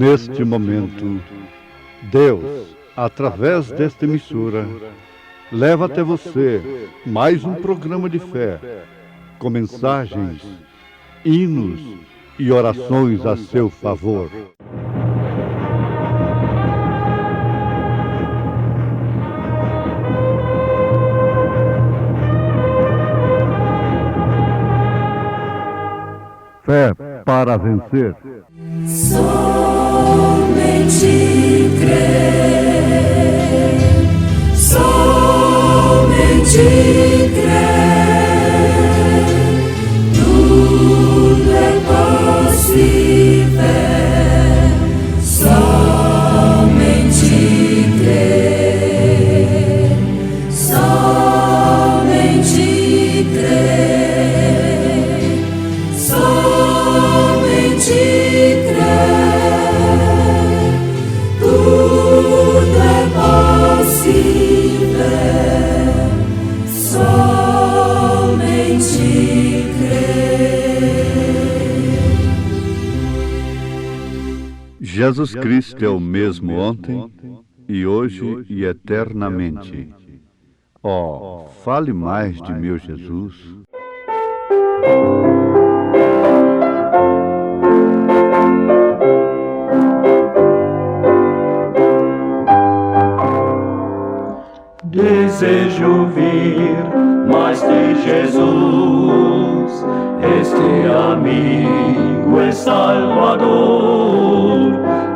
Neste momento, Deus, através desta emissora, leva até você mais um programa de fé, com mensagens, hinos e orações a seu favor. Fé para vencer. Somente crer, somente crer, tudo é possível, somente crer, somente crer, somente crer, tudo é possível, somente crer. Jesus Cristo é o mesmo ontem e hoje e eternamente. Oh, fale mais de meu Jesus. Desejo ouvir mais de Jesus, este amigo e Salvador,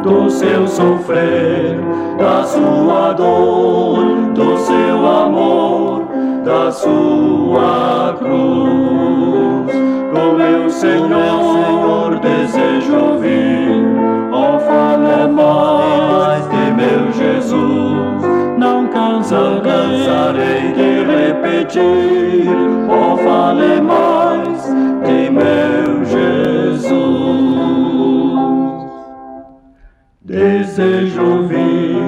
do seu sofrer, da sua dor, do seu amor, da sua cruz. Com meu Senhor desejo ouvir, oh, fale mais de meu Jesus. Não cansarei de repetir, oh, fale mais de meu Jesus. Desejo ouvir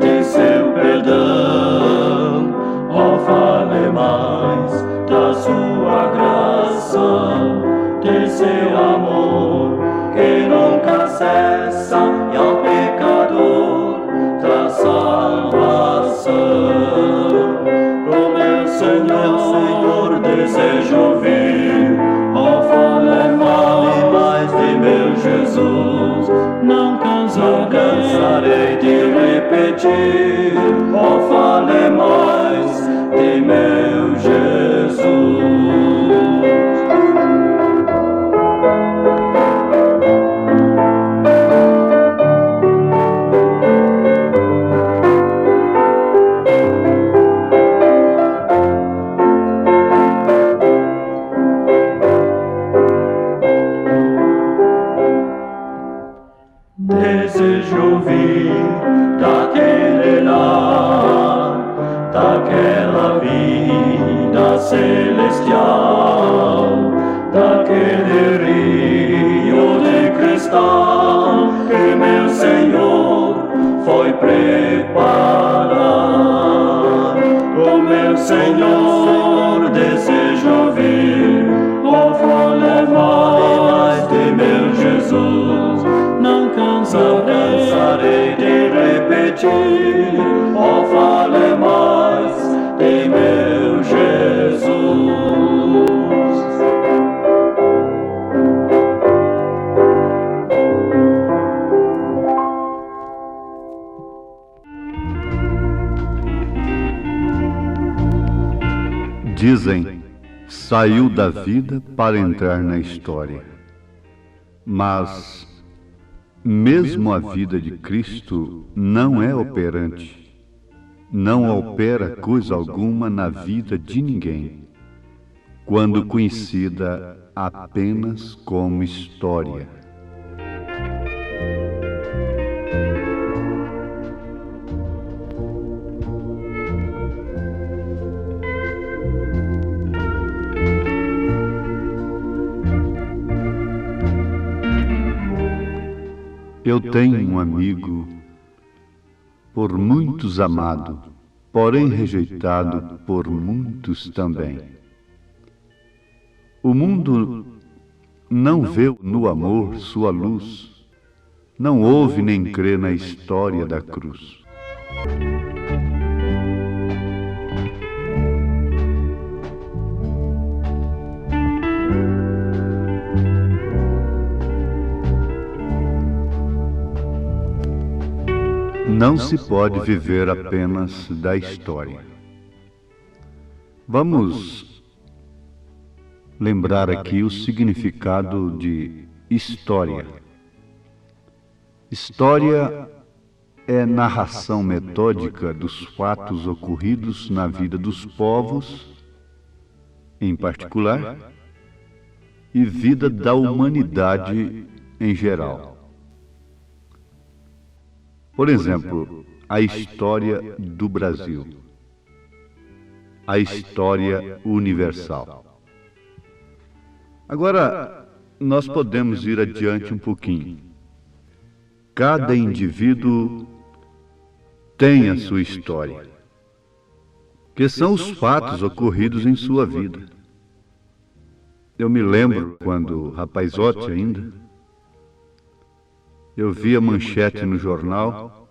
de seu perdão, oh, fale mais da sua graça, de seu amor que nunca cessa e ao pecador traz salvação. O meu Senhor desejo ouvir, oh, fale mais de meu Jesus. Não cansarei de repetir, oh, fale mais de meu Jesus. Desejo ouvir daquele lar, daquela vida celestial, daquele rio de cristal que meu Senhor foi preparar. O meu Senhor desejo ouvir, oh, fale mais de meu Jesus. Não cansarei de repetir, oh, fale mais de meu Jesus. Dizem, saiu da vida para entrar na história. Mas mesmo a vida de Cristo não é operante, não opera coisa alguma na vida de ninguém, quando conhecida apenas como história. Eu tenho um amigo, por muitos amado, porém rejeitado por muitos também. O mundo não vê no amor sua luz, não ouve nem crê na história da cruz. Não se pode viver apenas da história. Vamos lembrar aqui o significado de história. História é narração metódica dos fatos ocorridos na vida dos povos, em particular, e vida da humanidade em geral. Por exemplo, a história do Brasil, a história universal. Agora, nós podemos ir adiante um pouquinho. Cada indivíduo tem a sua história, que são os fatos ocorridos em sua vida. Eu me lembro, quando rapazote ainda, eu vi a manchete no jornal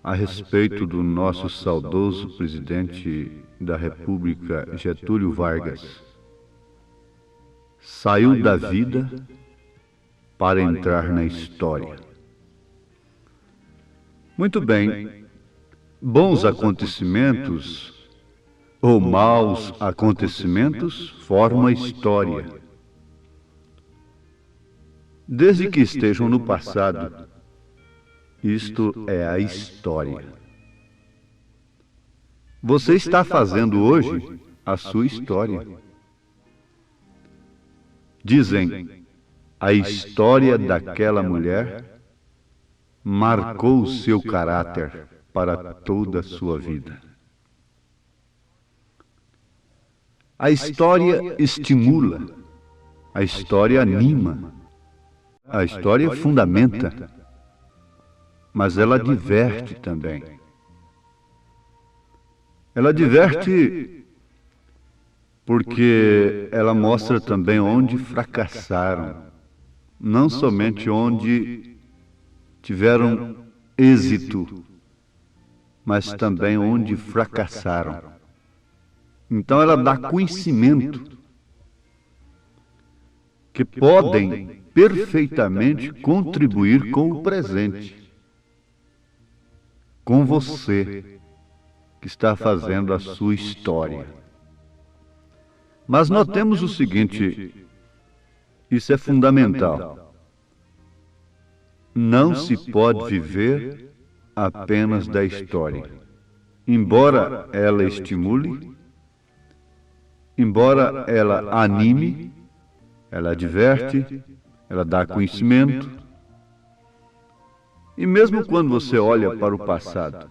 a respeito do nosso saudoso presidente da República, Getúlio Vargas. Saiu da vida para entrar na história. Muito bem, bons acontecimentos ou maus acontecimentos formam a história. Desde que estejam no passado, isto é a história. Você está fazendo hoje a sua história. Dizem, a história daquela mulher marcou o seu caráter para toda a sua vida. A história estimula, a história anima, a história fundamenta, mas ela diverte também. Ela diverte porque ela mostra também onde fracassaram, não somente onde tiveram êxito, mas também onde fracassaram. Então ela dá conhecimento que podem perfeitamente contribuir com o presente, com você que está fazendo a sua história. Mas notemos o seguinte, isso é fundamental. Não se pode viver apenas da história. Embora ela estimule, embora ela anime, ela diverte, ela dá conhecimento. E mesmo quando você olha para o passado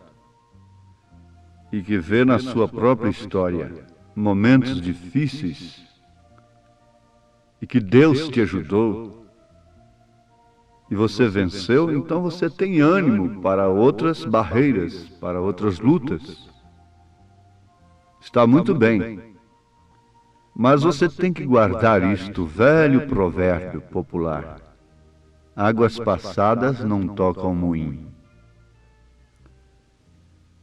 e que vê na sua própria história momentos difíceis e que Deus te ajudou e você venceu, então você tem ânimo para outras barreiras, para outras lutas. Está muito bem. Mas você tem que guardar isto, velho provérbio popular. Águas passadas não tocam moinho.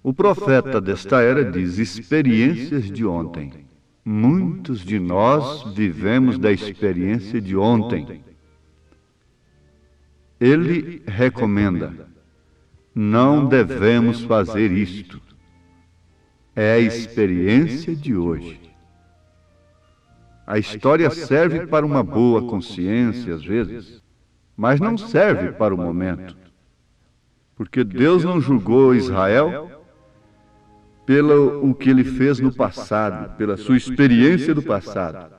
O profeta desta era diz, experiências de ontem. Muitos de nós vivemos da experiência de ontem. Ele recomenda, não devemos fazer isto. É a experiência de hoje. A história serve para uma boa consciência, às vezes, mas não serve para o momento. Porque Deus não julgou Israel pelo o que ele fez no passado, pela sua experiência do passado.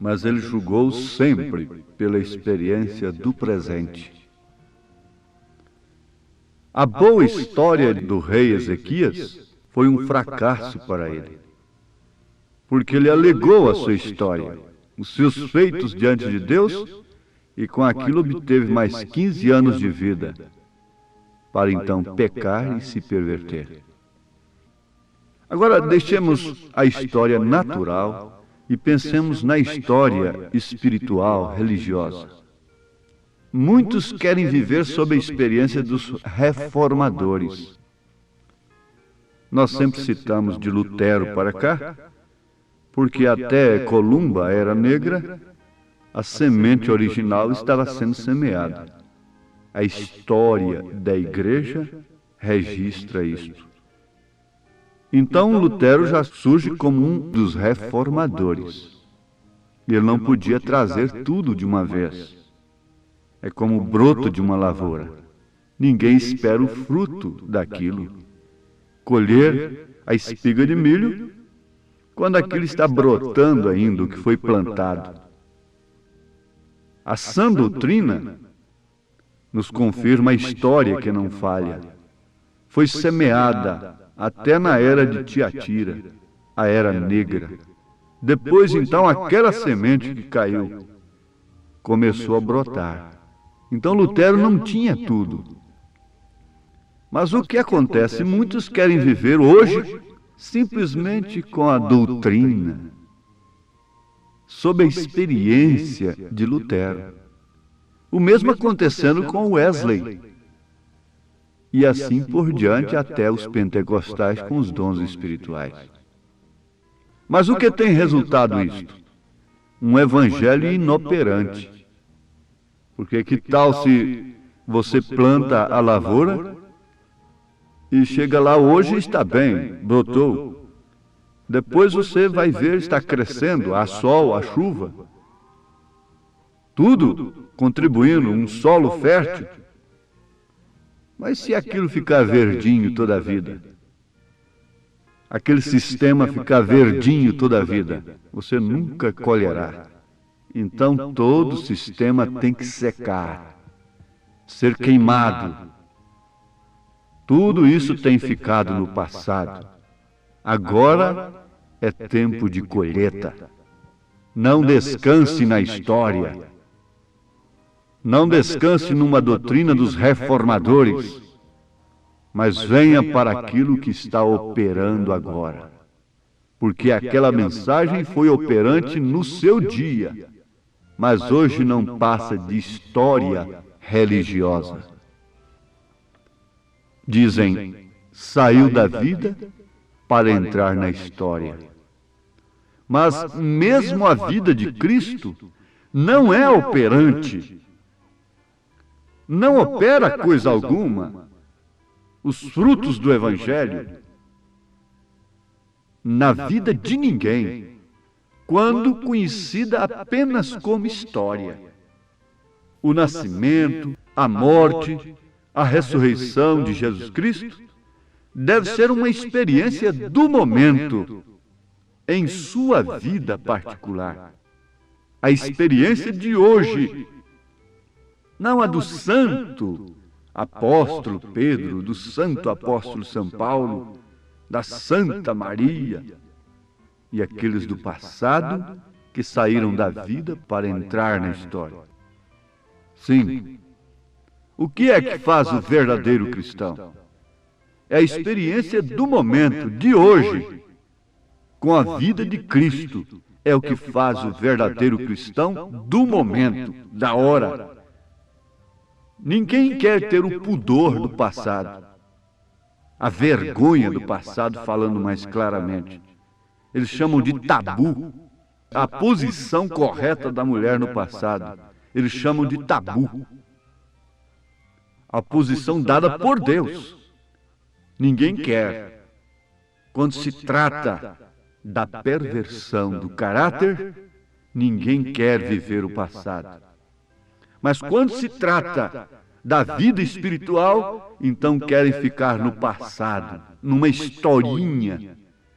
Mas ele julgou sempre pela experiência do presente. A boa história do rei Ezequias foi um fracasso para ele. Porque ele alegou a sua história, os seus feitos diante de Deus, e com aquilo obteve mais 15 anos de vida, para então pecar e se perverter. Agora, deixemos a história natural e pensemos na história espiritual, religiosa. muitos querem viver sob a experiência dos reformadores. Nós sempre citamos de Lutero para cá, porque até Columba era negra, a semente original estava sendo semeada. A história da igreja registra isto. Então Lutero já surge como um dos reformadores. Ele não podia trazer tudo de uma vez. É como o broto de uma lavoura. Ninguém espera o fruto daquilo. Colher a espiga de milho quando aquilo está brotando ainda, o que foi plantado. A sã doutrina nos confirma a história que não falha. Foi semeada até na era de Tiatira, a era negra. Depois, então, aquela semente que caiu começou a brotar. Então, Lutero não tinha tudo. Mas o que acontece? Muitos querem viver hoje simplesmente com a doutrina, sob a experiência de Lutero. O mesmo acontecendo com Wesley. E assim por diante até os pentecostais com os dons espirituais. Mas o que tem resultado isto? Um evangelho inoperante. Porque que tal se você planta a lavoura e chega lá hoje e está bem, brotou. Depois você vai ver, está crescendo, há sol, há chuva. Tudo contribuindo, um solo fértil. Mas se aquilo ficar verdinho toda a vida, aquele sistema ficar verdinho toda a vida, você nunca colherá. Então todo sistema tem que secar, ser queimado. Tudo isso tem ficado no passado. Agora é tempo de colheita. Não descanse na história. Não descanse numa doutrina dos reformadores, mas venha para aquilo que está operando agora. Porque aquela mensagem foi operante no seu dia, mas hoje não passa de história religiosa. Dizem, saiu da vida para entrar na história. Mas mesmo a vida de Cristo não é operante. Não opera coisa alguma os frutos do Evangelho na vida de ninguém, quando conhecida apenas como história. O nascimento, a morte, a ressurreição de Jesus Cristo deve ser uma experiência do momento, em sua vida particular. A experiência de hoje, não a do santo apóstolo Pedro, do santo apóstolo São Paulo, da Santa Maria e aqueles do passado que saíram da vida para entrar na história. Sim, o que é que faz o verdadeiro cristão? É a experiência do momento, de hoje, com a vida de Cristo. É o que faz o verdadeiro cristão do momento, da hora. Ninguém quer ter o pudor do passado, a vergonha do passado, falando mais claramente. Eles chamam de tabu a posição correta da mulher no passado. Eles chamam de tabu a posição dada por Deus. Ninguém quer. Quando se trata da perversão do caráter, ninguém quer viver o passado. Mas quando se trata da vida espiritual, então querem ficar no passado, numa historinha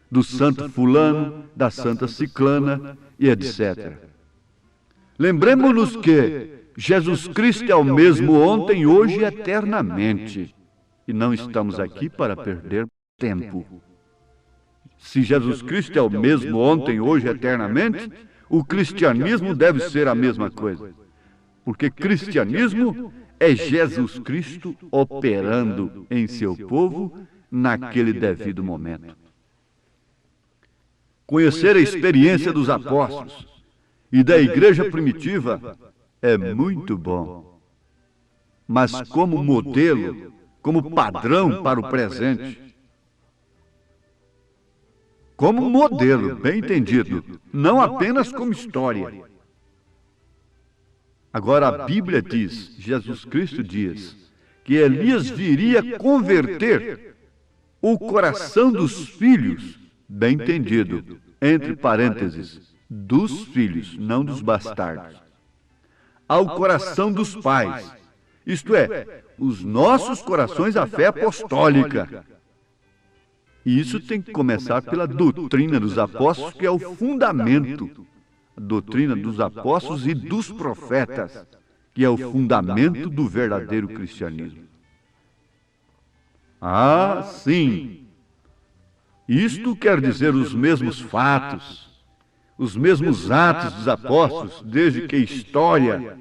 do santo fulano, da santa ciclana e etc. Lembremos-nos que Jesus Cristo é o mesmo ontem, hoje e eternamente. E não estamos aqui para perder tempo. Se Jesus Cristo é o mesmo ontem, hoje e eternamente, o cristianismo deve ser a mesma coisa. Porque cristianismo é Jesus Cristo operando em seu povo naquele devido momento. Conhecer a experiência dos apóstolos e da igreja primitiva é muito bom. mas como modelo, como padrão para o presente. Como modelo, bem entendido, não apenas como história. Agora a Bíblia diz, Jesus Cristo diz, que Elias viria converter o coração dos filhos, bem entendido, entre parênteses, dos filhos, não dos bastardos, ao coração dos pais, isto é, os nossos corações à fé apostólica. E isso tem que começar pela doutrina dos apóstolos, que é o fundamento. A doutrina dos apóstolos e dos profetas, que é o fundamento do verdadeiro cristianismo. Ah, sim! Isto quer dizer os mesmos fatos, os mesmos atos dos apóstolos, desde que a história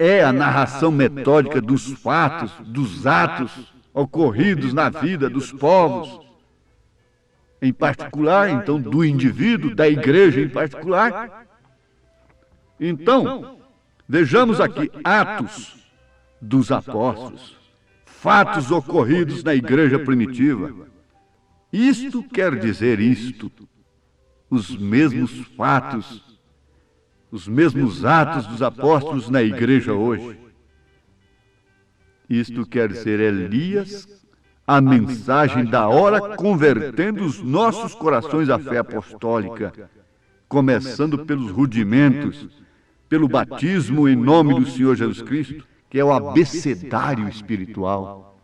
é a narração metódica dos fatos, dos atos ocorridos na vida dos povos, em particular, então, do indivíduo, da igreja em particular. Então, vejamos aqui atos dos apóstolos, fatos ocorridos na igreja primitiva. Isto quer dizer isto, os mesmos fatos, os mesmos atos dos apóstolos na igreja hoje. Isto quer dizer Elias, a mensagem da hora convertendo os nossos corações à fé apostólica, começando pelos rudimentos, pelo batismo em nome do Senhor Jesus Cristo, que é o abecedário espiritual.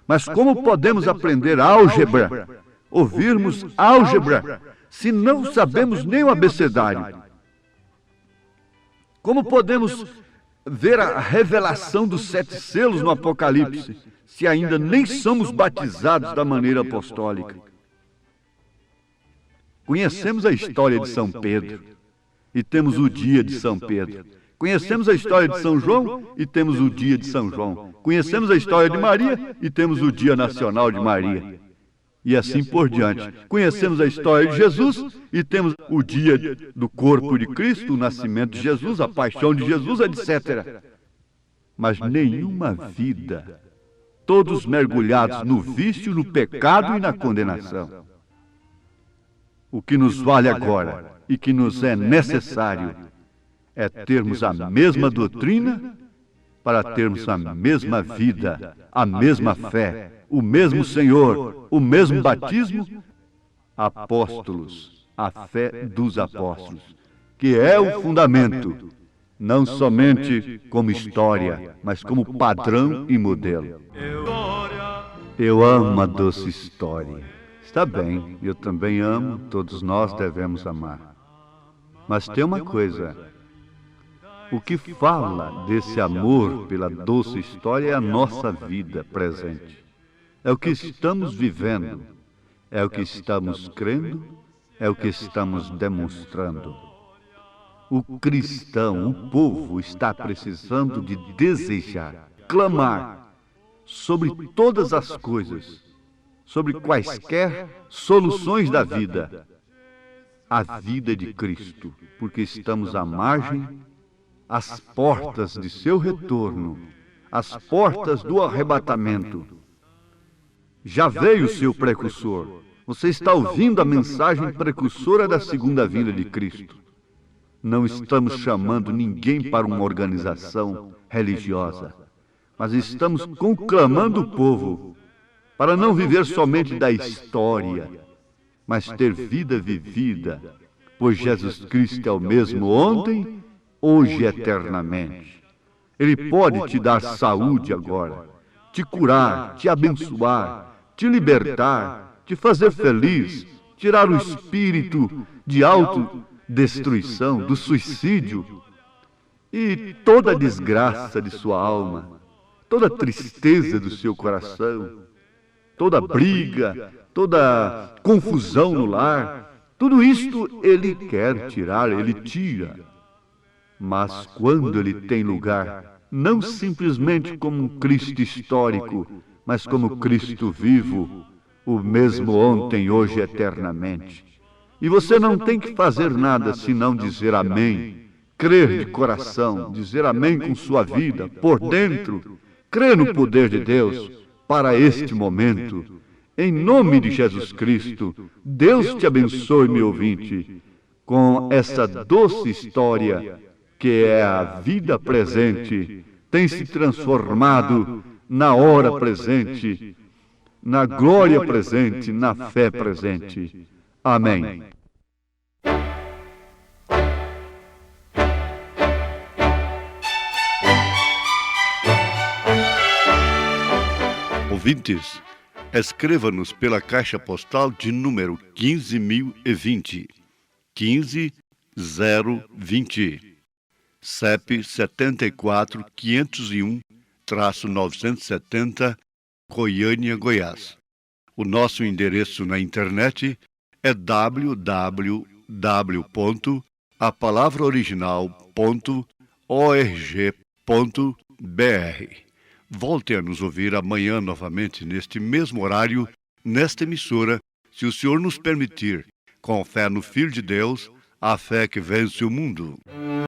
Mas como podemos aprender álgebra, ouvirmos álgebra, se não sabemos nem o abecedário? Como podemos ver a revelação dos 7 selos no Apocalipse, se ainda nem somos batizados da maneira apostólica? Conhecemos a história de São Pedro e temos o dia de São Pedro. Conhecemos a história de São João e temos o dia de São João. Conhecemos a história de Maria e temos o Dia Nacional de Maria. E assim por diante. Conhecemos a história de Jesus e temos o dia do corpo de Cristo, o nascimento de Jesus, a paixão de Jesus, etc. Mas nenhuma vida, todos mergulhados no vício, no pecado e na condenação. O que nos vale agora e que nos é necessário é termos a mesma doutrina para termos a mesma vida, a mesma fé, o mesmo Senhor, o mesmo batismo, apóstolos, a fé dos apóstolos, que é o fundamento, não somente como história, mas como padrão e modelo. Eu amo a doce história. Está bem, eu também amo, todos nós devemos amar. Mas tem uma coisa, o que fala desse amor pela doce história é a nossa vida presente. É o que estamos vivendo, é o que estamos crendo, é o que estamos demonstrando. O cristão, o povo, está precisando de desejar, clamar sobre todas as coisas, sobre quaisquer soluções da vida, a vida de Cristo, porque estamos à margem, às portas de seu retorno, às portas do arrebatamento. Já veio o seu precursor. Você está ouvindo a mensagem precursora da segunda vinda de Cristo. Não estamos chamando ninguém para uma organização religiosa, mas estamos conclamando o povo para não viver somente da história, mas ter vida vivida, pois Jesus Cristo é o mesmo ontem, hoje e eternamente. Ele pode te dar saúde agora, te curar, te abençoar, te libertar, te fazer feliz, tirar o espírito de autodestruição, do suicídio e toda a desgraça de sua alma, toda a tristeza do seu coração, toda briga, toda confusão no lar. Tudo isto Ele quer tirar, Ele tira. Mas quando Ele tem lugar, não simplesmente como um Cristo histórico, mas como Cristo vivo, o mesmo ontem, hoje e eternamente. E você não tem que fazer nada senão dizer amém, crer de coração, dizer amém com sua vida, por dentro, crê no poder de Deus para este momento. Em nome de Jesus Cristo, Deus te abençoe, meu ouvinte, com essa doce história que é a vida presente, tem se transformado na hora presente, na glória presente, na fé presente. Amém. Ouvintes, escreva-nos pela caixa postal de número 15.020, 15020, CEP 74.501-970, Goiânia, Goiás. O nosso endereço na internet é www.apalavraoriginal.org.br. Volte a nos ouvir amanhã novamente, neste mesmo horário, nesta emissora, se o Senhor nos permitir, com fé no Filho de Deus, a fé que vence o mundo.